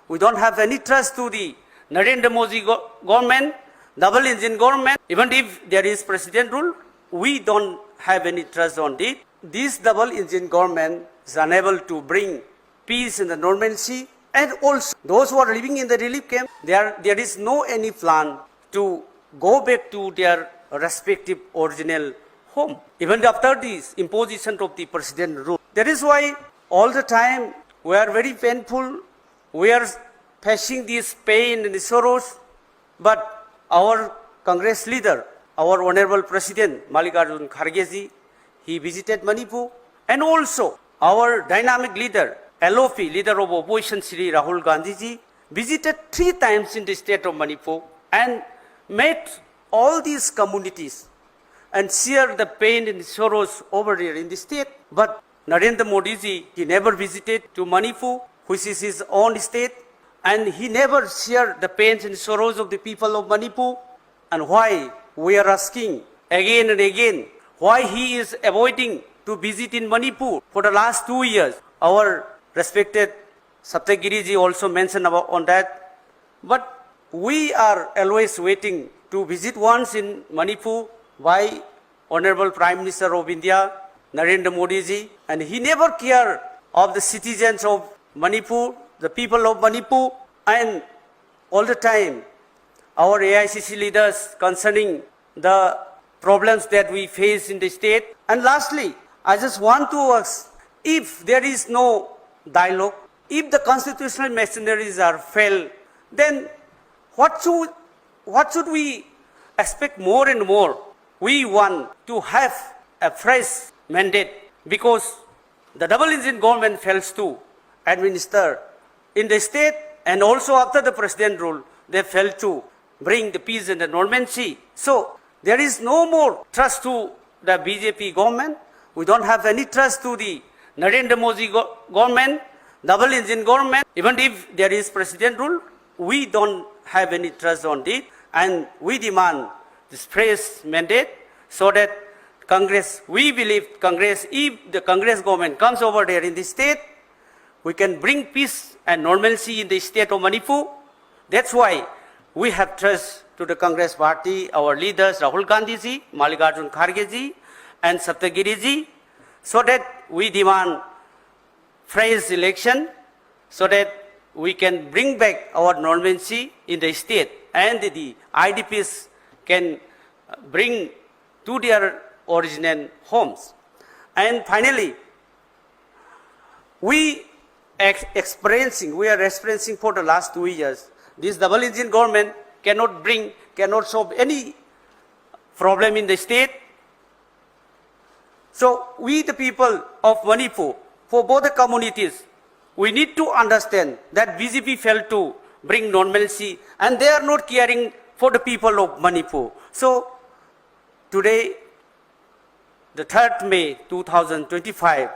We don't have any trust to the Narendra Modi government, double engine government. Even if there is president rule, we don't have any trust on it. This double engine government is unable to bring peace and the normalcy. And also, those who are living in the relief camp, there is no any plan to go back to their respective original home, even after this imposition of the president rule. That is why all the time we are very painful. We are facing this pain and sorrows. But our Congress leader, our Honorable President Meghachandra Khargeji, he visited Manipur. And also our dynamic leader, LOP, leader of opposition, Shri Rahul Gandhiji, visited 3 times in the state of Manipur and met all these communities and share the pain and sorrows over there in the state. But Narendra Modi ji, he never visited to Manipur, which is his own state, and he never shared the pains and sorrows of the people of Manipur. And why we are asking again and again, why he is avoiding to visit in Manipur for the last 2 years. Our respected Saptagiri ji also mentioned about on that. But we are always waiting to visit once in Manipur by Honorable Prime Minister of India, Narendra Modi ji, and he never cared of the citizens of Manipur, the people of Manipur, and all the time our AICC leaders concerning the problems that we face in the state. And lastly, I just want to ask, if there is no dialogue, if the constitutional machineries are failed, then what should we expect more and more? We want to have a fresh mandate because the double engine government fails to administer in the state, and also after the president rule, they failed to bring the peace and the normalcy. So there is no more trust to the BJP government. We don't have any trust to the Narendra Modi government, double engine government. Even if there is president rule, we don't have any trust on it, and we demand this fresh mandate so that Congress, we believe Congress, if the Congress government comes over there in the state, we can bring peace and normalcy in the state of Manipur. That's why we have trust to the Congress party, our leaders, Rahul Gandhi ji, Meghachandra Khargeji, and Saptagiri ji, so that we demand fresh election, so that we can bring back our normalcy in the state, and the IDPs can bring to their original homes. And finally, we are experiencing for the last 2 years, this double engine government cannot solve any problem in the state. So we, the people of Manipur, for both the communities, we need to understand that BJP failed to bring normalcy, and they are not caring for the people of Manipur. So today, the 3rd May 2025,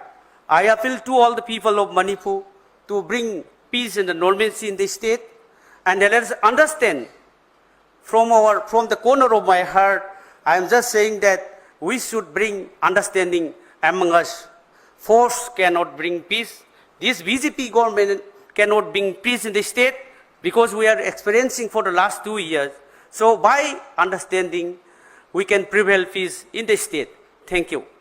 I appeal to all the people of Manipur to bring peace and normalcy in the state. And let us understand, from the corner of my heart, I am just saying that we should bring understanding among us. Force cannot bring peace. This BJP government cannot bring peace in the state because we are experiencing for the last 2 years. So by understanding, we can prevail peace in the state. Thank you.